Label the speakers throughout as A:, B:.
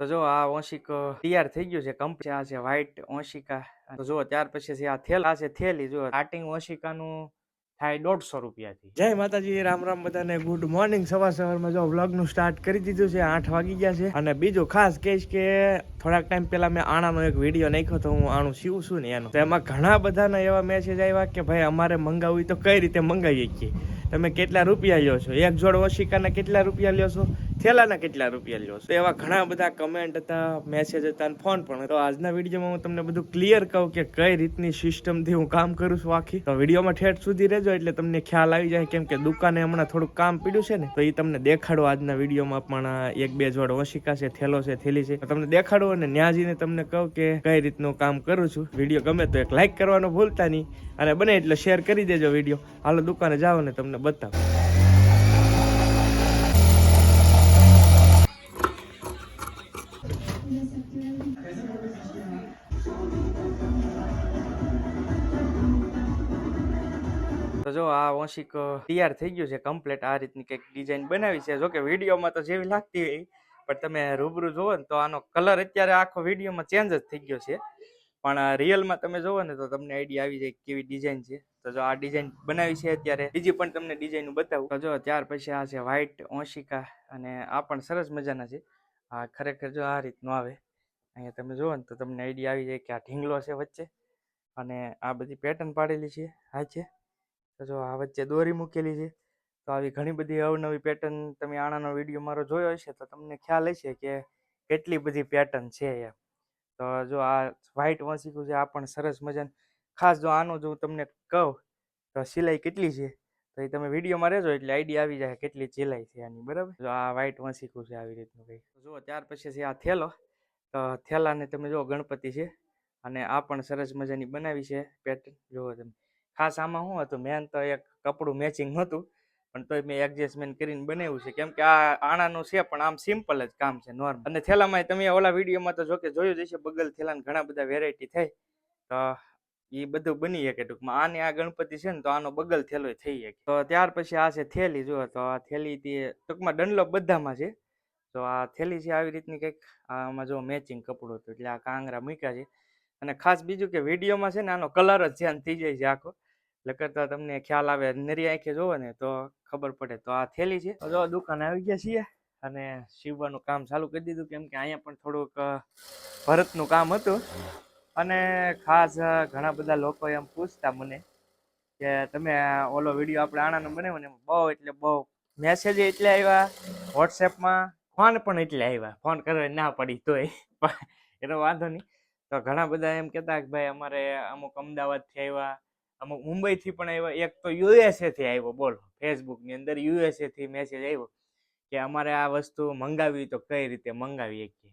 A: તો જો આ ઓશિક તૈયાર થઈ ગયું છે કમ્પ્લીટ. આ છે વ્હાઈટ ઓશિકા. તો જો ત્યાર પછી આ થેલા છે થેલી. જો સ્ટાર્ટિંગ ઓશિકાનું થાય 150 રૂપિયાથી. જય માતાજી, રામ રામ બધાને, ગુડ મોર્નિંગ. સવારમાં જો વ્લોગનું સ્ટાર્ટ કરી દીધું છે. 8 વાગી ગયા છે. અને બીજું ખાસ કહીશ કે થોડાક ટાઈમ પહેલા મેં આણાનો એક વિડીયો નાખ્યો તો હું આણું સીવું છું ને એનો. તો એમાં ઘણા બધાના એવા મેસેજ આવ્યા કે ભાઈ અમારે મંગાવવું તો કઈ રીતે મંગાવીએ છીએ, તમે કેટલા રૂપિયા લ્યો છો, એક જોડ ઓશિકાના કેટલા રૂપિયા લ્યો છો, થેલાના કેટલા રૂપિયા લ્યો છો. તો એવા ઘણા બધા કમેન્ટ હતા, મેસેજ હતા અને ફોન પણ. તો આજના વિડીયોમાં હું તમને બધું ક્લિયર કહું કે કઈ રીતની સિસ્ટમથી હું કામ કરું છું આખી. તો વિડીયોમાં ઠેઠ સુધી રહેજો એટલે તમને ખ્યાલ આવી જાય. કેમ કે દુકાને હમણાં થોડુંક કામ પીડ્યું છે ને, તો એ તમને દેખાડો આજના વિડીયોમાં. પણ એક બે જોડ ઓશિકા છે, થેલો છે, થેલી છે, તમને દેખાડો અને ન્યા જઈને તમને કહું કે કઈ રીતનું કામ કરું છું. વિડીયો ગમે તો એક લાઈક કરવાનું ભૂલતા નહીં અને બને એટલે શેર કરી દેજો વિડીયો. હાલો દુકાને જાઓ ને તમને બતાવો. તો જો આ ઓશિક તૈયાર થઈ ગયું છે કમ્પ્લીટ. આ રીતની કંઈક ડિઝાઇન બનાવી છે. જો કે વિડીયોમાં તો જેવી લાગતી હોય પણ તમે રૂબરૂ જોવો ને તો આનો કલર અત્યારે આખો વિડીયોમાં ચેન્જ જ થઈ ગયો છે. પણ રિયલમાં તમે જોવો ને તો તમને આઈડિયા આવી જાય કેવી ડિઝાઇન છે. તો જો આ ડિઝાઇન બનાવી છે અત્યારે. બીજી પણ તમને ડિઝાઇન બતાવું. તો જો ત્યાર પછી આ છે વ્હાઈટ ઓશિકા અને આ પણ સરસ મજાના છે. આ ખરેખર જો આ રીતનું આવે અહીંયા તમે જોવો ને તો તમને આઈડિયા આવી જાય કે આ ઢીંગલો છે વચ્ચે અને આ બધી પેટર્ન પાડેલી છે. આ છે તો જો આ વચ્ચે દોરી મૂકેલી છે. તો આવી ઘણી બધી અવનવી પેટર્ન તમે આણાનો વિડીયો મારો જોયો હશે તો તમને ખ્યાલ હશે કે કેટલી બધી પેટર્ન છે એમ. તો જો આ વ્હાઈટ ઓશિકું છે, આ પણ સરસ મજાનું. ખાસ જો આનું જો તમને કહું તો સિલાઈ કેટલી છે તો એ તમે વિડીયોમાં રહેજો એટલે આઈડિયા આવી જાય કેટલી સિલાઈ છે આની. બરાબર. જો આ વ્હાઈટ ઓશિકું છે આવી રીતનું કંઈક. જો ત્યાર પછી છે આ થેલો. તો થેલાને તમે જો ગણપતિ છે અને આ પણ સરસ મજાની બનાવી છે પેટર્ન. જુઓ તમે. ખાસ આમાં શું હતું, મેન તો એક કપડું મેચિંગ નહોતું પણ તોય મેં એડજસ્ટમેન્ટ કરીને બનાવ્યું છે. કેમ કે આ આણાનું છે પણ આમ સિમ્પલ જ કામ છે, નોર્મલ. અને થેલામાં તમે ઓલા વિડીયોમાં તો જો કે જોયું જ હશે, બગલ થેલાને ઘણા બધા વેરાયટી થઈ. તો એ બધું બની શકે ટૂંકમાં. આને આ ગણપતિ છે ને તો આનો બગલ થેલો થઈ શકે. તો ત્યાર પછી આ છે થેલી. જુઓ તો આ થેલી ટૂંકમાં ડનલોપ બધામાં છે. તો આ થેલી છે આવી રીતની કંઈક. આમાં જો મેચિંગ કપડું હતું એટલે આ કાંગરા મૂક્યા છે. અને ખાસ બીજું કે વિડીયોમાં છે ને આનો કલર જ ચેન્જ થઈ જાય છે આખો. લકરતા તમને ખ્યાલ આવે, નરી આંખે જોવો ને તો ખબર પડે. તો આ થેલી છે. જો દુકાન આવી ગયા છીએ અને સીવવાનું કામ ચાલુ કરી દીધું. કેમ કે અહીંયા પણ થોડુંક ભરતનું કામ હતું. અને ખાસ ઘણા બધા લોકો એમ પૂછતા મને કે તમે ઓલો વિડીયો આપણે આણાનો બનાવ્યો ને બહુ એટલે બહુ મેસેજ એટલે આવ્યા, વોટ્સએપમાં ફોન પણ એટલે આવ્યા. ફોન કરવા ના પડી તોય એનો વાંધો નહીં. તો ઘણા બધા એમ કહેતા કે ભાઈ અમારે અમુક અમદાવાદથી આવ્યા, અમુક મુંબઈથી પણ આવ્યા, એક તો યુએસએ થી આવ્યો. બોલો, ફેસબુકની અંદર યુએસએ થી મેસેજ આવ્યો કે અમારે આ વસ્તુ મંગાવી તો કઈ રીતે મંગાવી શકીએ.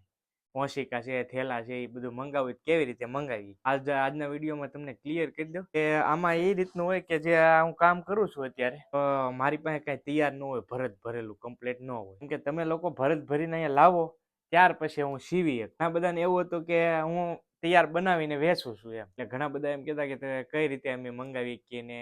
A: ઓશિકા છે, થેલા છે, એ બધું મંગાવી કેવી રીતે મંગાવી. આજના વિડીયોમાં તમને ક્લિયર કરી દઉં કે આમાં એ રીતનું હોય કે જે હું કામ કરું છું અત્યારે તો મારી પાસે કઈ તૈયાર ન હોય, ભરત ભરેલું કમ્પ્લીટ ન હોય. કેમ કે તમે લોકો ભરત ભરીને અહીંયા લાવો ત્યાર પછી હું સીવી. ઘણા બધાને એવું હતું કે હું તૈયાર બનાવીને વેચું છું એમ. એટલે ઘણા બધા એમ કહેતા કે કઈ રીતે અમે મંગાવી શકીએ ને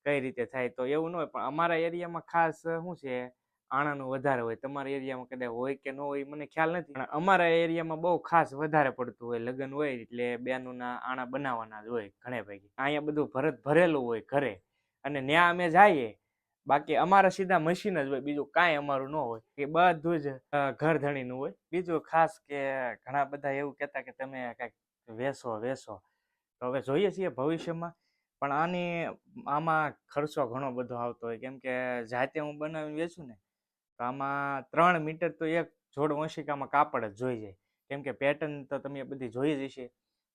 A: કઈ રીતે થાય. તો એવું ન હોય. પણ અમારા એરિયામાં ખાસ શું છે, આણાનું વધારે હોય. તમારા એરિયામાં કદાચ હોય કે ન હોય મને ખ્યાલ નથી, પણ અમારા એરિયામાં બહુ ખાસ વધારે પડતું હોય. લગ્ન હોય એટલે બેનોના આણા બનાવવાના જ હોય ઘણે ભાઈ. અહીંયા બધું ભરત ભરેલું હોય ઘરે અને ન્યા અમે જઈએ. બાકી અમારા સીધા મશીન જ હોય, બીજું કાંઈ અમારું ન હોય. એ બધું જ ઘર ધણીનું હોય. બીજું ખાસ કે ઘણા બધા એવું કહેતા કે તમે કાંઈક વેસો. તો હવે જોઈએ છીએ ભવિષ્યમાં. પણ આમાં ખર્ચો ઘણો બધો આવતો હોય. કેમ કે જાતે હું બનાવીને વેચું ને તો આમાં 3 મીટર તો એક જોડ ઓશિકામાં કાપડ જ જોઈ જાય. કેમ કે પેટર્ન તો તમે બધી જોઈ જ હશે.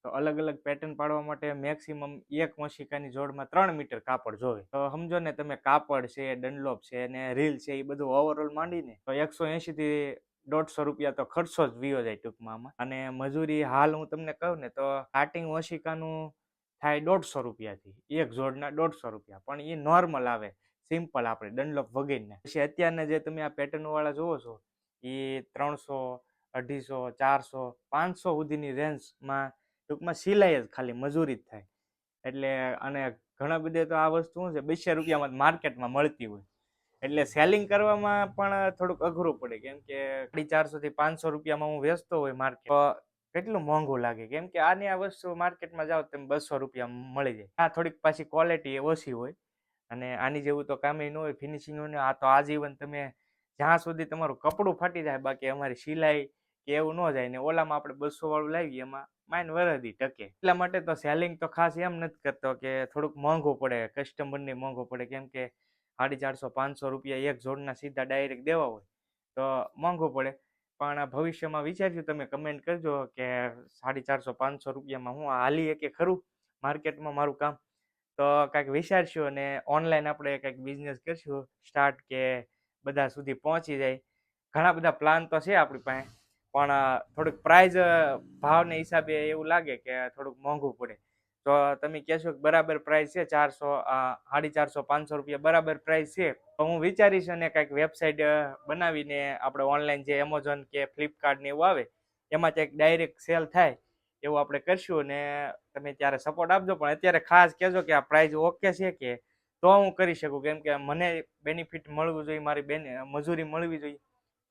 A: તો અલગ અલગ પેટર્ન પાડવા માટે મેક્સિમમ એક ઓશિકાની જોડમાં 3 મીટર કાપડ જોવે. તો સમજો ને તમે કાપડ છે, ડનલોપ છે અને રીલ છે, એ બધું ઓવરઓલ માંડીને તો 180 થી 150 રૂપિયા તો ખર્ચો જ વિયો જાય ટૂંકમાં આમાં. અને મજૂરી હાલ હું તમને કહું ને તો સ્ટાર્ટિંગ ઓશિકાનું થાય 150 રૂપિયાથી, એક જોડના 150 રૂપિયા. પણ એ નોર્મલ આવે, સિમ્પલ આપણે ડનલોપ વગેરેને. પછી અત્યારના જે તમે આ પેટર્ન વાળા જોવો છો એ 300, 250, 400, 500 સુધીની રેન્જમાં ટૂંકમાં સિલાઈ જ ખાલી મજૂરી જ થાય. એટલે અને ઘણા બધા તો આ વસ્તુ શું છે 200 રૂપિયામાં માર્કેટમાં મળતી હોય. એટલે સેલિંગ કરવામાં પણ થોડુંક અઘરું પડે, કેમ કે 450 થી 500 રૂપિયામાં હું વેચતો હોય માર્કેટ, કેટલું મોંઘું લાગે. કેમ કે આની આ વસ્તુ માર્કેટમાં જાઓ તમે 200 રૂપિયામાં મળી જાય. આ થોડીક પાછી ક્વોલિટી ઓછી હોય અને આની જેવું તો કામ ન હોય, ફિનિશિંગ હોય ને. આ તો આજીવન તમે જ્યાં સુધી તમારું કપડું ફાટી જાય, બાકી અમારી સિલાઈ કે એવું ન જાય. ને ઓલામાં આપણે 200 વાળું લાવીએ એમાં માઇન વરદી ટકે. એટલા માટે તો સેલિંગ તો ખાસ એમ નથી કરતો કે થોડુંક મોંઘું પડે, કસ્ટમરને મોંઘું પડે. કેમ કે 450-500 રૂપિયા એક જોડના સીધા ડાયરેક્ટ દેવા હોય તો મોંઘું પડે. પણ ભવિષ્યમાં વિચારજો, તમે કમેન્ટ કરજો કે 450-500 રૂપિયામાં હું હાલી કે ખરું માર્કેટમાં મારું કામ. તો કાંઈક વિચારશું અને ઓનલાઈન આપણે કંઈક બિઝનેસ કરશું સ્ટાર્ટ, કે બધા સુધી પહોંચી જાય. ઘણા બધા પ્લાન તો છે આપણી પાસે, પણ થોડુંક પ્રાઇઝ ભાવને હિસાબે એવું લાગે કે થોડુંક મોંઘું પડે. તો તમે કહેશો કે બરાબર પ્રાઇસ છે 450-500 રૂપિયા બરાબર પ્રાઇસ છે, તો હું વિચારીશ અને કાંઈક વેબસાઇટ બનાવીને આપણે ઓનલાઈન જે એમેઝોન કે ફ્લિપકાર્ટ ને એવું આવે એમાં કંઈક ડાયરેક્ટ સેલ થાય એવું આપણે કરશું. ને તમે ત્યારે સપોર્ટ આપજો. પણ અત્યારે ખાસ કહેજો કે આ પ્રાઇસ ઓકે છે કે, તો હું કરી શકું. કેમ કે મને બેનિફિટ મળવું જોઈએ, મારી મજૂરી મળવી જોઈએ,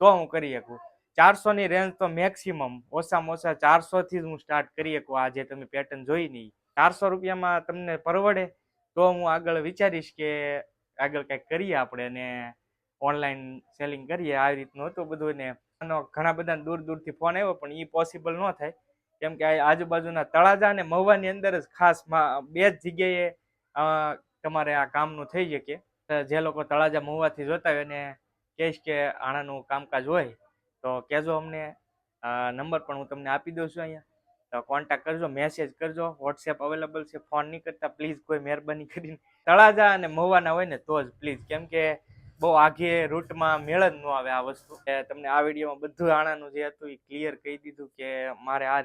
A: તો હું કરી શકું. 400 ની રેન્જ તો મેક્સિમમ, ઓછામાં ઓછા 400 થી જ હું સ્ટાર્ટ કરી શકું. આ જે તમે પેટર્ન જોઈ નહીં, 400 રૂપિયામાં તમને પરવડે તો હું આગળ વિચારીશ કે આગળ કંઈક કરીએ આપણે અને ઓનલાઈન સેલિંગ કરીએ. આવી રીતનું હતું બધું. ને ઘણા બધા દૂર દૂરથી ફોન આવ્યો, પણ એ પોસિબલ ન થાય. કેમ કે આજુબાજુના તળાજા અને મહુવાની અંદર જ ખાસ 2 જ જગ્યાએ તમારે આ કામનું થઈ શકે. જે લોકો તળાજા મહુવાથી જોતા હોય અને કહીશ કે આણાનું કામકાજ હોય તો કહેજો અમને. નંબર પણ હું તમને આપી દઉં છું અહીંયા, તો કોન્ટેક્ટ કરજો, મેસેજ કરજો. વોટ્સએપ અવેલેબલ છે, ફોન નહીં કરતા પ્લીઝ. કોઈ મહેરબાની કરીને તળાજા અને મહુવાના હોય ને તો જ પ્લીઝ. કેમ કે બહુ આગે રૂટમાં મેળ જ ન આવે આ વસ્તુ. તમને આ વિડીયોમાં બધું આણાનું જે હતું એ ક્લિયર કહી દીધું કે મારે આ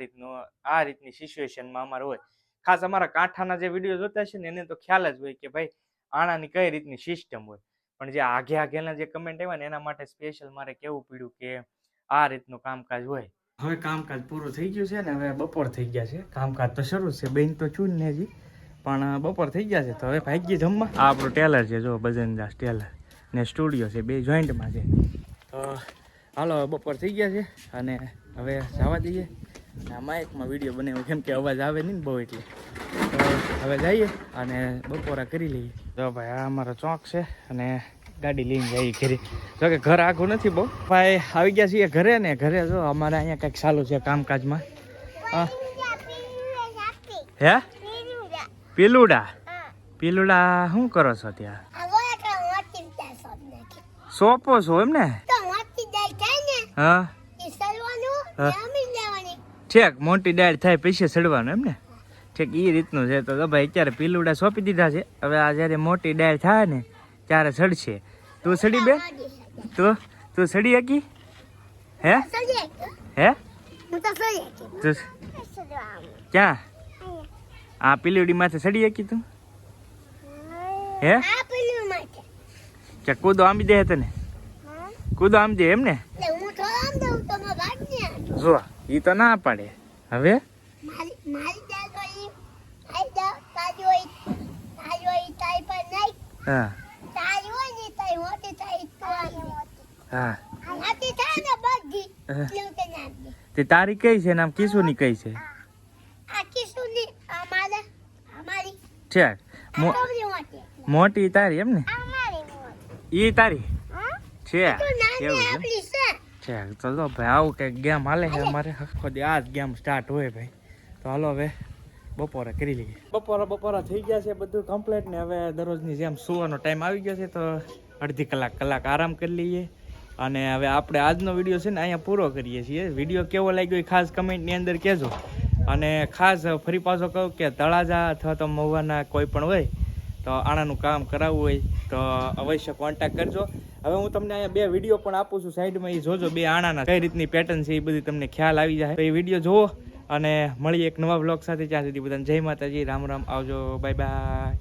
A: રીતની સિચ્યુએશનમાં અમારે હોય. ખાસ અમારા કાંઠાના જે વિડીયો જોતા છે ને એને તો ખ્યાલ જ હોય કે ભાઈ આણાની કઈ રીતની સિસ્ટમ હોય. પણ જે આગેના જે કમેન્ટ આવ્યા ને એના માટે સ્પેશિયલ મારે કહેવું પડ્યું કે આ રીતનું કામકાજ હોય. હવે કામકાજ પૂરું થઈ ગયું છે ને હવે બપોર થઈ ગયા છે. કામકાજ તો શરૂ છે, બેન તો છું ને હજી, પણ બપોર થઈ ગયા છે. તો હવે ભાગીએ જમવા. આ આપણું ટેલર છે, જો ભજનદાસ ટેલર ને સ્ટુડિયો છે, બે જોઈન્ટમાં છે. તો હાલો હવે બપોર થઈ ગયા છે અને હવે જવા દઈએ. આ માઇકમાં વિડીયો બનાવ્યો કેમ કે અવાજ આવે નહીં ને બહુ, એટલે તો હવે જઈએ અને બપોરા કરી લઈએ. તો ભાઈ આ અમારો ચોક છે અને ગાડી લઈને જઈએ ઘરે. જો કે ઘર આખું નથી બહુ. ભાઈ આવી ગયા છીએ ઘરે ને. ઘરે જો અમારે અહીંયા કંઈક ચાલુ છે કામકાજમાં. હે પીલુડા? પીલુડા શું કરો છો ત્યાં? સોપો છો એમ ને? હા ઠેક, મોટી ડાળ થાય પછી સડવાનું એમ ને? ઠેક એ રીતનું છે. તો ભાઈ અત્યારે પીલુડા સોંપી દીધા છે. હવે આ જયારે મોટી ડાળ થાય ને ત્યારે સડશે. તું સડી બે? તું સડી શકી? હે હે ક્યાં? આ પીલુડી માથે સડી શકી તું? હે કે કૂદો આંબી દે તને? કૂદો આંબી દે એમ ને? જો ઈ તો ના પાડે. હવે હા હા તે તારી કઈ છે? નામ કિશુની કઈ છે? ઠેક મોટી તારી એમ ને? ઈ તારી છે એવું છે? ચલો ભાઈ આવું કંઈક ગેમ હાલે છે અમારે. આખો દી આ જ ગેમ સ્ટાર્ટ હોય ભાઈ. તો હાલો હવે બપોરે કરી લઈએ. બપોરા થઈ ગયા છે બધું કમ્પ્લીટ ને હવે દરરોજની જેમ સુવાનો ટાઈમ આવી ગયો છે. તો અડધી કલાક આરામ કરી લઈએ અને હવે આપણે આજનો વિડીયો છે ને અહીંયા પૂરો કરીએ છીએ. વિડીયો કેવો લાગ્યો એ ખાસ કમેન્ટની અંદર કહેજો. અને ખાસ ફરી પાછો કહું કે તળાજા અથવા તો મહુવાના કોઈ પણ હોય તો આણાનું કામ કરાવવું હોય તો અવશ્ય કોન્ટેક્ટ કરજો. હવે હું તમને અહીંયા 2 વિડીયો પણ આપું છું સાઈડમાં, એ જોજો. 2 આણાના કઈ રીતની પેટર્ન છે એ બધી તમને ખ્યાલ આવી જાય. તો એ વિડીયો જુઓ અને મળીએ એક નવા વ્લોગ સાથે. ત્યાં સુધી બધાને જય માતાજી, રામ રામ, આવજો, બાય બાય.